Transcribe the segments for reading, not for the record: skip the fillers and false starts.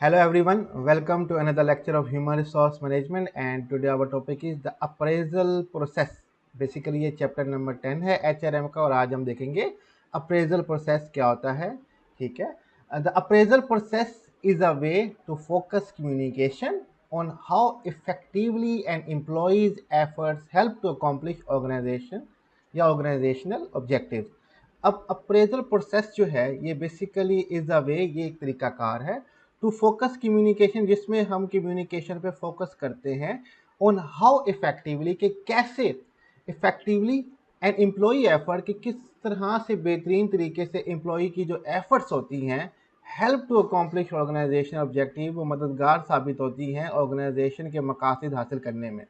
Hello everyone, welcome to another lecture of Human Resource Management and today our topic is the appraisal process. Basically ये chapter number 10 है HRM का और आज हम देखेंगे appraisal process क्या होता है. ठीक है. The appraisal process is a way to focus communication on how effectively an employee's efforts help to accomplish organization या organizational objectives. अब अप्रेजल प्रोसेस जो है ये बेसिकली इज अ वे, ये एक तरीकाकार है टू फोकस कम्युनिकेशन, जिसमें हम कम्युनिकेशन पे फोकस करते हैं ऑन हाउ इफेक्टिवली, कि कैसे इफेक्टिवली एंड एम्प्लॉई एफर्ट, कि किस तरह से बेहतरीन तरीके से एम्प्लॉई की जो एफर्ट्स होती हैं help to accomplish organization objective, वो मददगार साबित होती हैं ऑर्गेनाइजेशन के मकासद हासिल करने में.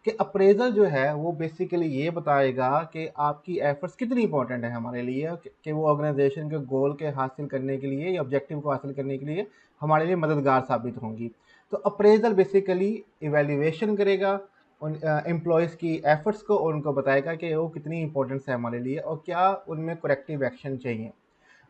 कि अप्रेजल जो है वो बेसिकली ये बताएगा कि आपकी एफर्ट्स कितनी इंपॉर्टेंट है हमारे लिए, कि वो ऑर्गेनाइजेशन के गोल के हासिल करने के लिए या ऑब्जेक्टिव को हासिल करने के लिए हमारे लिए मददगार साबित होंगी. तो अप्रेजल बेसिकली इवेल्युएशन करेगा उन एम्प्लॉयज़ की एफर्ट्स को और उनको बताएगा कि वो कितनी इंपॉर्टेंस है हमारे लिए और क्या उनमें करेक्टिव एक्शन चाहिए.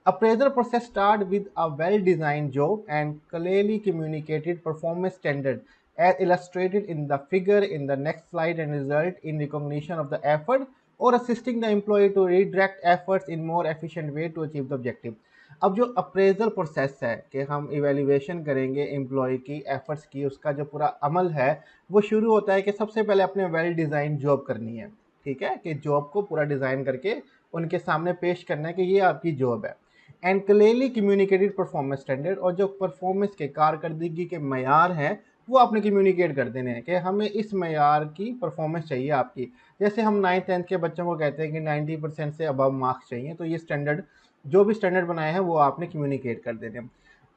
Appraisal process start with a well-designed job and clearly communicated performance standard as illustrated in the figure in the next slide and result in recognition of the effort or assisting the employee to redirect efforts in more efficient way to achieve the objective. अब जो appraisal process है कि हम evaluation करेंगे employ की efforts की, उसका जो पूरा अमल है वो शुरू होता है कि सबसे पहले अपने वेल डिज़ाइन जॉब करनी है. ठीक है, कि जॉब को पूरा डिज़ाइन करके उनके सामने पेश करना है कि ये आपकी जॉब है. And clearly communicated performance standard, और जो परफॉर्मेंस के कारकर्दगी के मैार हैं वो आपने कम्युनिकेट कर देने हैं कि हमें इस मैार की परफॉर्मेंस चाहिए आपकी. जैसे हम 9th-10th के बच्चों को कहते हैं कि 90% से अबव मार्क्स चाहिए, तो ये स्टैंडर्ड जो भी स्टैंडर्ड बनाए हैं वो आपने कम्युनिकेट कर देने हैं.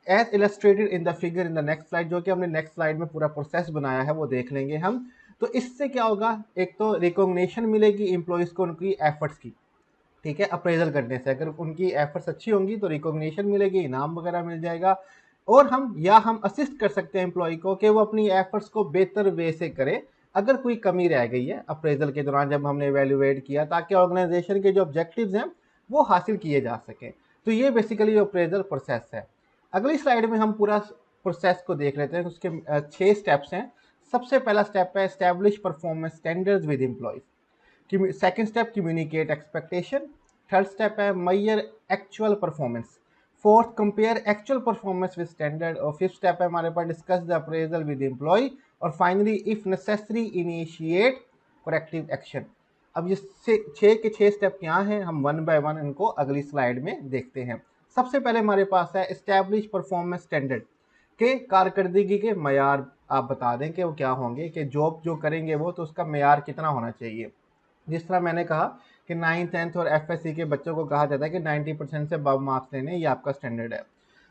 As illustrated in the figure in the next slide, जो कि हमने नेक्स्ट स्लाइड में पूरा प्रोसेस बनाया है वो देख लेंगे हम. तो इससे क्या होगा, एक तो रिकॉग्निशन मिलेगी एम्प्लॉयज़ को उनकी एफर्ट्स की. ठीक है, अप्रेजल करने से अगर उनकी एफर्ट्स अच्छी होंगी तो रिकॉग्निशन मिलेगी, इनाम वगैरह मिल जाएगा. और हम असिस्ट कर सकते हैं एम्प्लॉय को कि वो अपनी एफर्ट्स को बेहतर वे से करे अगर कोई कमी रह गई है अप्रेजल के दौरान जब हमने एवेल्युएट किया, ताकि ऑर्गेनाइजेशन के जो ऑब्जेक्टिव्स हैं वो हासिल किए जा सकें. तो ये बेसिकली अप्रेजल प्रोसेस है. अगली स्लाइड में हम पूरा प्रोसेस को देख लेते हैं. उसके 6 स्टेप्स हैं. सबसे पहला स्टेप है establish performance standards with employees. Second step communicate expectation. Third step है measure actual performance. Fourth compare actual performance with standard. और फिफ्थ स्टेप है हमारे पास discuss the appraisal with employ. और finally if necessary initiate corrective action. अब ये 6 के 6 step क्या हैं, हम वन बाय वन इनको अगली स्लाइड में देखते हैं. सबसे पहले हमारे पास है एस्टैब्लिश परफॉर्मेंस स्टैंडर्ड के कारकर्दगी के मैार आप बता दें कि वो क्या होंगे, कि जॉब जो करेंगे वो तो उसका मैार कितना होना चाहिए. जिस तरह मैंने कहा कि 9th-10th और एफएससी के बच्चों को कहा जाता है कि 90% से अबव मार्क्स लेने, ये आपका स्टैंडर्ड है.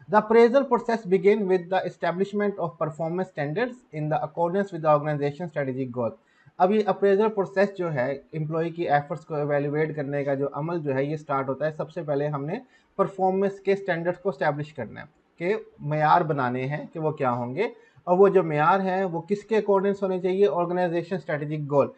The appraisal process begin with the establishment of performance standards in the accordance with the organisation strategic goal. अब ये अप्रेजल प्रोसेस जो है एम्प्लॉय की एफर्ट्स को एवेल्युएट करने का जो अमल जो है ये स्टार्ट होता है. सबसे पहले हमने परफॉर्मेंस के स्टैंडर्ड्स को स्टैब्लिश करना है, कि मैार बनाने हैं कि वो क्या होंगे, और वो जो मैार हैं वो किसके अकॉर्डेंस होने चाहिए, ऑर्गेनाइजेशन स्ट्रेटेजिक गोल,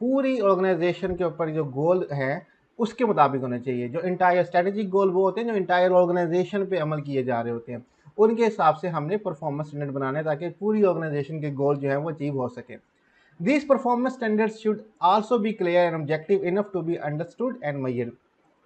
पूरी ऑर्गेनाइजेशन के ऊपर जो गोल है उसके मुताबिक होने चाहिए. जो इंटायर स्ट्रेटेजिक गोल वो होते हैं जो इंटायर ऑर्गेनाइजेशन पे अमल किए जा रहे होते हैं, उनके हिसाब से हमने परफॉर्मेंस स्टैंडर्ड बनाने ताकि पूरी ऑर्गेनाइजेशन के गोल जो है वो अचीव हो सके. These performance standards should also be clear and objective enough to be understood and measured.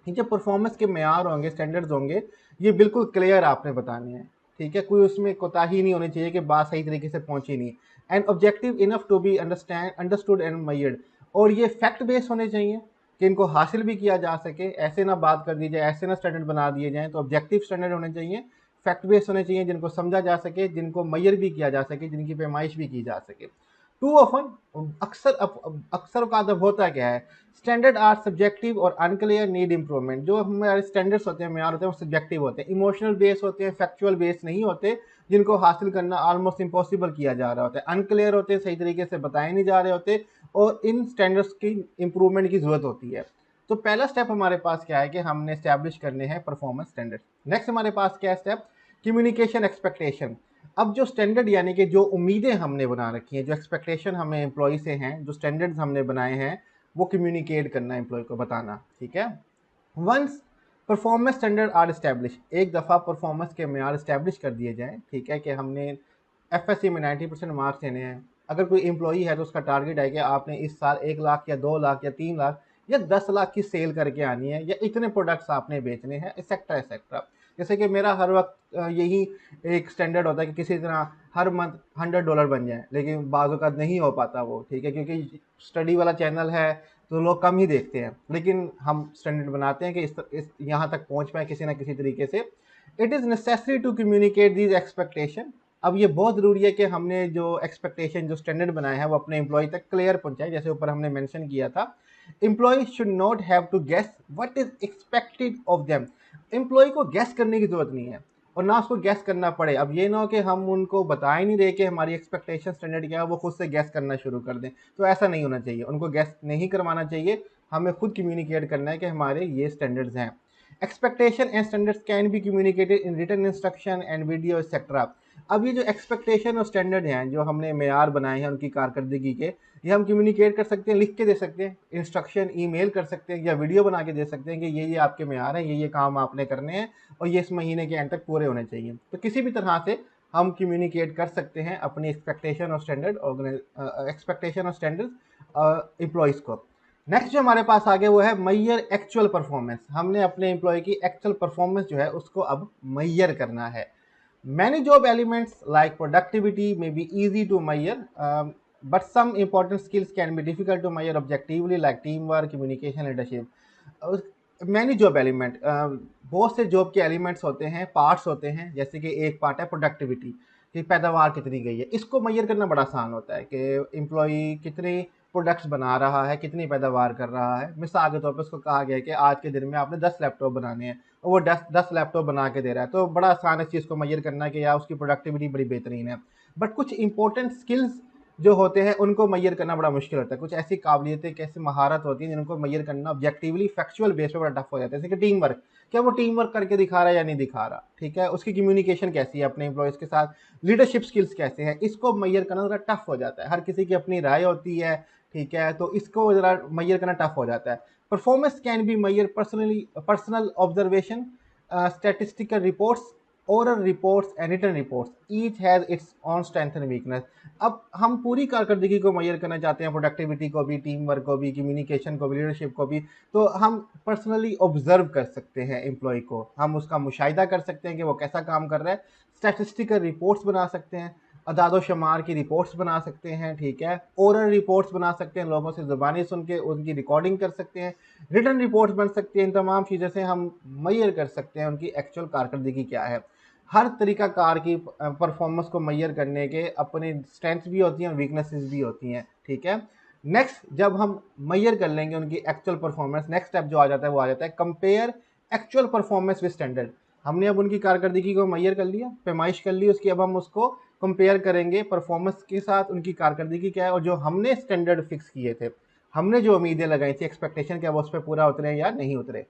ये जो परफॉर्मेंस के मैार होंगे, स्टैंडर्ड्स होंगे, ये बिल्कुल क्लियर आपने बताने हैं. ठीक है, कोई उसमें कोताही नहीं होनी चाहिए कि बात सही तरीके से पहुंची नहीं. And objective enough to be understood and measured. और ये फैक्ट बेस्ड होने चाहिए कि इनको हासिल भी किया जा सके. ऐसे ना बात कर दी जाए, ऐसे ना स्टैंडर्ड बना दिए जाएँ. तो ऑब्जेक्टिव स्टैंडर्ड होने चाहिए, फैक्ट बेस्ड होने चाहिए, जिनको समझा जा सके, जिनको मेजर भी किया जा सके, जिनकी पैमाइश भी की जा सके. टू ऑफन अक्सर का अदब होता क्या है, स्टैंडर्ड आर सब्जेक्टिव और अनक्लियर नीड इंप्रूवमेंट. जो हमारे स्टैंडर्ड्स होते हैं, मैार होते हैं, वो सब्जेक्टिव होते हैं, इमोशनल बेस होते हैं, फैक्चुअल बेस नहीं होते, जिनको हासिल करना ऑलमोस्ट इम्पॉसिबल किया जा रहा होता है, अनक्लियर होते हैं, सही तरीके से बताए नहीं जा रहे होते, और इन स्टैंडर्ड्स की इंप्रूवमेंट की जरूरत होती है. तो पहला स्टेप हमारे पास क्या है कि हमने स्टैब्लिश करने हैं परफॉर्मेंस स्टैंडर्ड. नेक्स्ट हमारे पास क्या है स्टेप, कम्युनिकेशन एक्सपेक्टेशन. अब जो स्टैंडर्ड यानी कि जो उम्मीदें हमने बना रखी हैं, जो एक्सपेक्टेशन हमें एम्प्लॉय से हैं, जो स्टैंडर्ड्स हमने बनाए हैं, वो कम्युनिकेट करना, एम्प्लॉय को बताना. ठीक है, once performance standard are establish, एक दफ़ा परफॉर्मेंस के मेयार इस्टेब्लिश कर दिए जाएँ, ठीक है, कि हमने एफएससी में 90% मार्क्स लेने हैं। अगर कोई एम्प्लॉई है तो उसका टारगेट है कि आपने इस साल 1 लाख या 2 लाख या 3 लाख या 10 लाख की सेल करके आनी है, या इतने प्रोडक्ट्स आपने बेचने हैं, एक्सेट्रा एक्सेट्रा। जैसे कि मेरा हर वक्त यही एक स्टैंडर्ड होता है कि किसी तरह हर मंथ $100 बन जाए, लेकिन बाज़ औक़ात नहीं हो पाता वो, ठीक है, क्योंकि स्टडी वाला चैनल है तो लोग कम ही देखते हैं, लेकिन हम स्टैंडर्ड बनाते हैं कि इस यहाँ तक पहुँच पाए किसी ना किसी तरीके से। It is necessary to communicate these expectation. अब ये बहुत ज़रूरी है कि हमने जो एक्सपेक्टेशन, जो स्टैंडर्ड बनाए हैं, वो अपने एम्प्लॉय तक क्लियर पहुँचाएं। जैसे ऊपर हमने मेंशन किया था, employee should not have to guess what is expected of them. Employee को गेस करने की ज़रूरत नहीं है और ना उसको गैस करना पड़े। अब ये ना हो कि हम उनको बता ही नहीं रहे कि हमारी एक्सपेक्टेशन स्टैंडर्ड क्या है, वो खुद से गैस करना शुरू कर दें, तो ऐसा नहीं होना चाहिए। उनको गैस नहीं करवाना चाहिए, हमें खुद कम्युनिकेट करना है कि हमारे ये स्टैंडर्ड्स हैं। Expectation and standards can be communicated in written instruction and video etcetera. अब ये जो एक्सपेक्टेशन और स्टैंडर्ड हैं, जो हमने मेयार बनाए हैं उनकी कारकर्दगी के, ये हम कम्युनिकेट कर सकते हैं, लिख के दे सकते हैं, इंस्ट्रक्शन ईमेल कर सकते हैं, या वीडियो बना के दे सकते हैं कि ये आपके मेयार हैं, ये काम आपने करने हैं और ये इस महीने के एंड तक पूरे होने चाहिए। तो किसी भी तरह से हम कम्युनिकेट कर सकते हैं अपनी एक्सपेक्टेशन और स्टैंडर्ड एम्प्लॉयज़ को। नेक्स्ट जो हमारे पास आगे वो है मैयर एक्चुअल परफॉर्मेंस। हमने अपने एम्प्लॉय की एक्चुअल परफॉर्मेंस जो है उसको अब मैयर करना है। Many job elements like productivity may be easy to measure, but some important skills can be difficult to measure objectively like teamwork, communication, leadership. Many job element, बहुत से job के elements होते हैं, पार्ट्स होते हैं, जैसे कि एक पार्ट है प्रोडक्टिविटी, कि पैदावार कितनी गई है। इसको मैयर करना बड़ा आसान होता है कि एम्प्लॉई कितने प्रोडक्ट्स बना रहा है, कितनी पैदावार कर रहा है। मिसाल के तौर पर उसको कहा गया है कि आज के दिन में आपने 10 लैपटॉप बनाने हैं और वो 10 लैपटॉप बना के दे रहा है, तो बड़ा आसान है इस चीज़ को मैयर करना कि यार उसकी प्रोडक्टिविटी बड़ी बेहतरीन है। बट कुछ इंपॉर्टेंट स्किल्स जो होते हैं उनको मैयर करना बड़ा मुश्किल होता है। कुछ ऐसी काबिलियतें, कैसी महारत होती हैं जिनको मैयर करना ऑब्जेक्टिवली फैक्चुअल बेस पे बड़ा टफ हो जाता है। जैसे कि टीम वर्क, क्या वो टीम वर्क करके दिखा रहा है या नहीं दिखा रहा, ठीक है, उसकी कम्युनिकेशन कैसी है अपने एम्प्लॉयज़ के साथ, लीडरशिप स्किल्स कैसे हैं, इसको मैयर करना ज़रा टफ हो जाता है। हर किसी की अपनी राय होती है, ठीक है, तो इसको ज़रा मैयर करना टफ हो जाता है। Performance can be measure personal observation, statistical reports, oral reports and written reports, each has its own strength and weakness. अब हम पूरी कारकर्दगी को मैयर करना चाहते हैं, प्रोडक्टिविटी को भी, टीम वर्क को भी, कम्युनिकेशन को भी, लीडरशिप को भी, तो हम पर्सनली ऑब्जर्व कर सकते हैं एम्प्लॉय को, हम उसका मुशाहिदा कर सकते हैं कि वो कैसा काम कर रहा है। स्टैटिस्टिकल रिपोर्ट्स बना सकते हैं, अदाद शुमार की रिपोर्ट्स बना सकते हैं, ठीक है, ओरल रिपोर्ट्स बना सकते हैं, लोगों से ज़ुबानी सुन के उनकी रिकॉर्डिंग कर सकते हैं, रिटन रिपोर्ट्स बन सकती हैं। इन तमाम चीज़ों से हम मैयर कर सकते हैं उनकी एक्चुअल कारकर्दगी क्या है। हर तरीका कार की परफॉर्मेंस को मैयर करने के अपने स्ट्रेंथ्स भी होती हैं और वीकनेसेस भी होती हैं, ठीक है। नेक्स्ट जब हम मैयर कर लेंगे उनकी एक्चुअल परफॉर्मेंस, नेक्स्ट स्टेप जो आ जाता है वो आ जाता है compare actual performance with standard. हमने अब उनकी कारकर्दगी को मैयर कर लिया, पैमाइश कर ली उसकी, अब हम उसको कंपेयर करेंगे परफॉर्मेंस के साथ, उनकी कारकर्दगी क्या है और जो हमने स्टैंडर्ड फिक्स किए थे, हमने जो उम्मीदें लगाई थी, एक्सपेक्टेशन क्या वो उस पर पूरा उतरे या नहीं उतरे।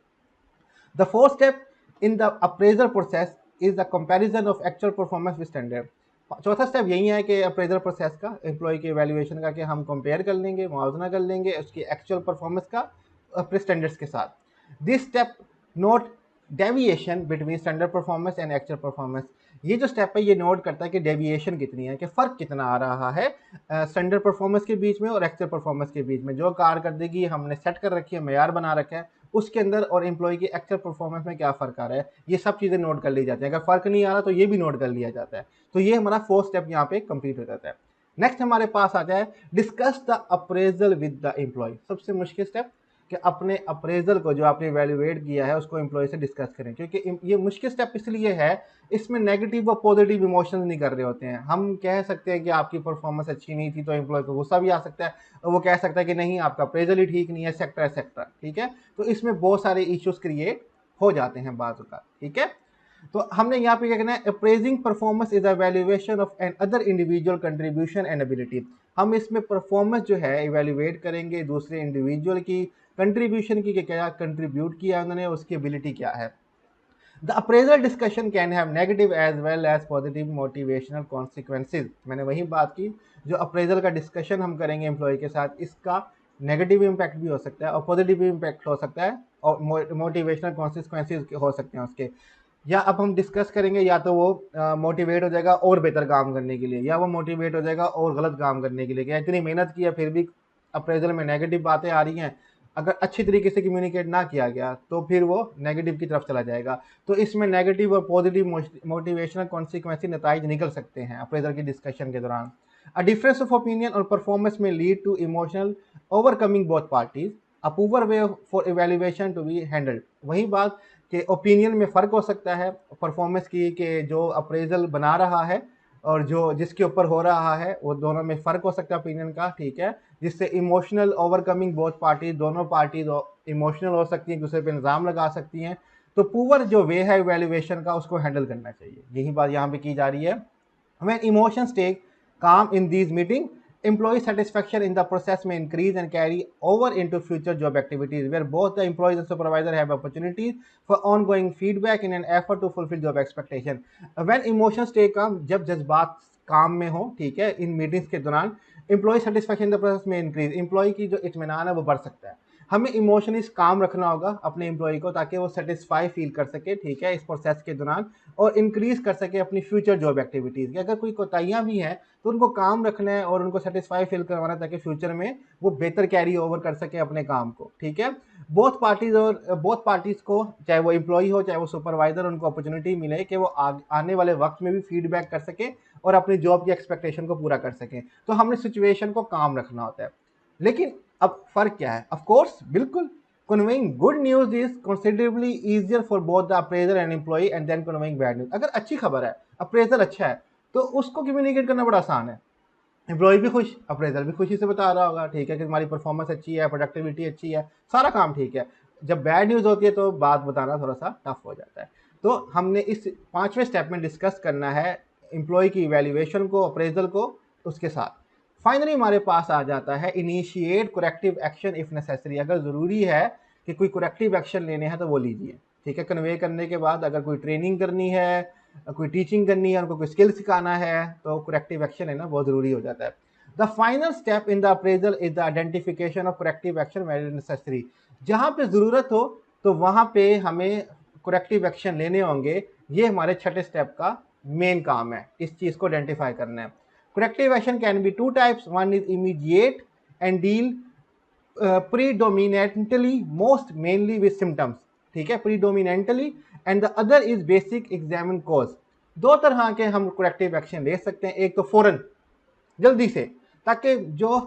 The fourth step in the appraisal process is the comparison of actual performance with standard. चौथा स्टेप यही है कि अप्रेजल प्रोसेस का, एम्प्लॉय के वैल्यूएशन का, कि हम कंपेयर कर लेंगे, मुआवजा कर लेंगे उसकी एक्चुअल परफॉर्मेंस का अपने स्टैंडर्ड्स के साथ। This step note deviation between standard performance and actual performance. ये जो स्टेप है ये नोट करता है कि डेविएशन कितनी है, कि फ़र्क कितना आ रहा है स्टैंडर्ड परफॉर्मेंस के बीच में और एक्चुअल परफॉर्मेंस के बीच में। जो कारकर्दगी हमने सेट कर रखी है, मेयार बना रखा है, उसके अंदर और एम्प्लॉय की एक्चुअल परफॉर्मेंस में क्या फ़र्क आ रहा है, ये सब चीज़ें नोट कर ली जाती हैं। अगर फ़र्क नहीं आ रहा तो ये भी नोट कर लिया जाता है। तो ये हमारा फोर्थ स्टेप यहाँ पे कंप्लीट हो जाता है। नेक्स्ट हमारे पास आता है discuss the appraisal with the employee. सबसे मुश्किल स्टेप, कि अपने अप्रेजल को जो आपने वैल्यूएट किया है उसको एम्प्लॉय से डिस्कस करें, क्योंकि ये मुश्किल स्टेप इसलिए है, इसमें नेगेटिव व पॉजिटिव इमोशंस नहीं कर रहे होते हैं। हम कह सकते हैं कि आपकी परफॉर्मेंस अच्छी नहीं थी तो एम्प्लॉय को गुस्सा भी आ सकता है, और वो कह सकता है कि नहीं आपका अप्रेजल ही ठीक नहीं है, सेक्टर सेक्टर, ठीक है। तो इसमें बहुत सारे इश्यूज क्रिएट हो जाते हैं बाजू का, ठीक है। तो हमने यहाँ पे क्या करना है, appraising performance is evaluation of an other individual contribution and ability. हम इसमें परफॉर्मेंस जो है इवेल्युएट करेंगे दूसरे इंडिविजुअल की कंट्रीब्यूशन की, क्या कंट्रीब्यूट किया उन्होंने, उसकी एबिलिटी क्या है। The appraisal discussion can have negative as well as positive motivational consequences. मैंने वही बात की, जो अप्रेजल का डिस्कशन हम करेंगे एम्प्लॉय के साथ, इसका नेगेटिव इम्पैक्ट भी हो सकता है और पॉजिटिव इम्पैक्ट हो सकता है मोटिवेशनल कॉन्सिक्वेंसेज हो सकते हैं उसके। या अब हम डिस्कस करेंगे, या तो वो मोटिवेट हो जाएगा और बेहतर काम करने के लिए, या वो मोटिवेट हो जाएगा और गलत काम करने के लिए। क्या इतनी मेहनत की है फिर भी अप्रेजल में नेगेटिव बातें आ रही हैं, अगर अच्छी तरीके से कम्युनिकेट ना किया गया तो फिर वो नेगेटिव की तरफ चला जाएगा। तो इसमें नेगेटिव और पॉजिटिव मोटिवेशनल कॉन्सिक्वेंस नताइज निकल सकते हैं अप्रेजल की डिस्कशन के दौरान। अ डिफरेंस ऑफ ओपिनियन और परफॉर्मेंस में lead to emotional overcoming both parties, a poor way for evaluation to be handled. वही बात कि ओपिनियन में फ़र्क हो सकता है परफॉर्मेंस की, कि जो अप्रेजल बना रहा है और जो जिसके ऊपर हो रहा है वो दोनों में फ़र्क हो सकता है ओपिनियन का, ठीक है। जिससे इमोशनल ओवरकमिंग बोथ पार्टीज, दोनों पार्टीज इमोशनल हो सकती हैं, एक दूसरे पे इल्ज़ाम लगा सकती हैं। तो पुअर जो वे है इवेल्युएशन का उसको हैंडल करना चाहिए, यही बात यहाँ पे की जा रही है। When emotions take calm in these meetings, employee satisfaction in the process may increase and carry over into future job activities, where both the employees and supervisor have opportunities for ongoing feedback in an effort to fulfill job expectation. When emotions take calm, जब जज्बात काम में हो, ठीक है, इन meetings के दौरान employee satisfaction in the process में इंक्रीज, एम्प्लॉय की जो इत्मीनान है वो बढ़ सकता है। हमें इमोशनली काम रखना होगा अपने एम्प्लॉय को, ताकि वो सेटिस्फाई फील कर सके, ठीक है, इस प्रोसेस के दौरान, और इंक्रीज कर सके अपनी फ्यूचर जॉब एक्टिविटीज़ की। अगर कोई कोताहियाँ भी हैं तो उनको काम रखना है और उनको सेटिस्फाई फील करवाना है, ताकि फ्यूचर में वो बेहतर कैरी ओवर कर सके अपने काम को, ठीक है। बोथ पार्टीज़ को, चाहे वो एम्प्लॉय हो चाहे वो सुपरवाइजर, उनको अपॉर्चुनिटी मिले कि वो आने वाले वक्त में भी फीडबैक कर सके और अपनी जॉब की एक्सपेक्टेशन को पूरा कर सकें। तो हमने सिचुएशन को काम रखना होता है। लेकिन अब फर्क क्या है? ऑफ कोर्स, बिल्कुल, conveying good news is considerably easier for both the appraiser and employee and then conveying bad news। अगर अच्छी खबर है, अप्रेजल अच्छा है, तो उसको कम्युनिकेट करना बड़ा आसान है। एम्प्लॉय भी खुश, अप्रेजल भी खुशी से बता रहा होगा, ठीक है, कि तुम्हारी परफॉर्मेंस अच्छी है, प्रोडक्टिविटी अच्छी है, सारा काम ठीक है। जब बैड न्यूज़ होती है तो बात बताना थोड़ा सा टफ हो जाता है। तो हमने इस 5वें स्टेप में डिस्कस करना है एम्प्लॉय की इवैल्यूएशन को, अप्रेजल को, उसके साथ। फाइनली हमारे पास आ जाता है initiate corrective action if necessary. अगर ज़रूरी है कि कोई करेक्टिव एक्शन लेने हैं तो वो लीजिए, ठीक है। कन्वे करने के बाद अगर कोई ट्रेनिंग करनी है, कोई टीचिंग करनी है, उनको कोई स्किल सिखाना है, तो करेक्टिव एक्शन है ना बहुत ज़रूरी हो जाता है। The final step in the appraisal is the identification of corrective action where necessary. जहाँ पे ज़रूरत हो तो वहाँ पे हमें करेक्टिव एक्शन लेने होंगे। ये हमारे 6ठे स्टेप का मेन काम है, इस चीज़ को आइडेंटिफाई करना है। Corrective action can be two types. One is immediate and deal predominantly most mainly with symptoms, ठीक है, predominantly, and the other is basic examine cause। दो तरह के हम corrective action ले सकते हैं। एक तो फौरन जल्दी से, ताकि जो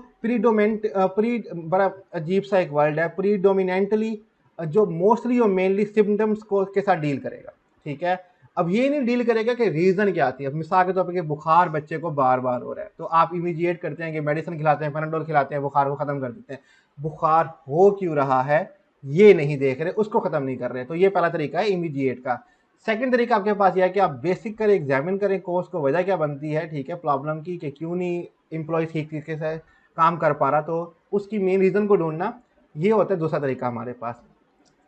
बड़ा अजीब सा एक वर्ड है, प्रीडोमिनेंटली, जो मोस्टली और मेनली सिम्टम्स को के साथ डील करेगा, ठीक है। अब ये नहीं डील करेगा कि रीज़न क्या आती है। मिसाल के तौर पर कि बुखार बच्चे को बार बार हो रहा है, तो आप इमीडिएट करते हैं कि मेडिसिन खिलाते हैं, पैनाडोल खिलाते हैं, बुखार को ख़त्म कर देते हैं। बुखार हो क्यों रहा है ये नहीं देख रहे, उसको ख़त्म नहीं कर रहे। तो ये पहला तरीका है इमीडिएट का। सेकंड तरीका आपके पास यह है कि आप बेसिक करें, एग्जामिन करें कोर्स को, वजह क्या बनती है, ठीक है, प्रॉब्लम की, कि क्यों नहीं एम्प्लॉय ठीक तरीके से काम कर पा रहा, तो उसकी मेन रीज़न को ढूंढना। ये होता है दूसरा तरीका हमारे पास।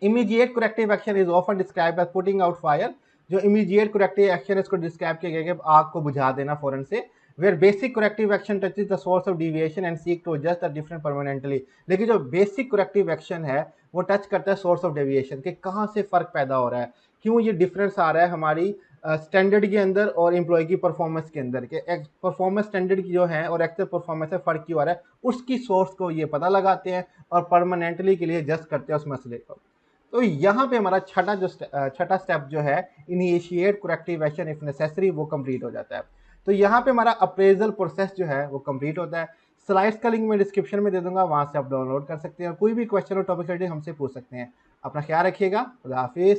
Immediate corrective action is often describe as putting out fire. जो इमीडिएट करेक्टिव एक्शन है इसको डिस्क्राइब किया गया कि आग को बुझा देना फौरन से। Where basic corrective action touches the source of deviation and seek to adjust the different permanently. लेकिन जो बेसिक करेक्टिव एक्शन है वो टच करता है सोर्स ऑफ डेविएशन, कि कहाँ से फ़र्क पैदा हो रहा है, क्यों ये डिफरेंस आ रहा है हमारी स्टैंडर्ड के अंदर और एम्प्लॉय की परफॉर्मेंस के अंदर, के परफॉर्मेंस स्टैंडर्ड की जो है और एक्चुअल परफॉर्मेंस है फ़र्क क्यों आ रहा है, उसकी सोर्स को ये पता लगाते हैं और परमानेंटली के लिए एडजस्ट करते हैं उस मसले को। तो यहाँ पे हमारा छठा स्टेप जो है initiate corrective action if necessary, वो कंप्लीट हो जाता है। तो यहाँ पे हमारा अप्रेजल प्रोसेस जो है वो कंप्लीट होता है। स्लाइड्स का लिंक मैं डिस्क्रिप्शन में दे दूंगा, वहाँ से आप डाउनलोड कर सकते हैं और कोई भी क्वेश्चन और टॉपिक हमसे पूछ सकते हैं। अपना ख्याल रखिएगा। खुदा हाफिज़।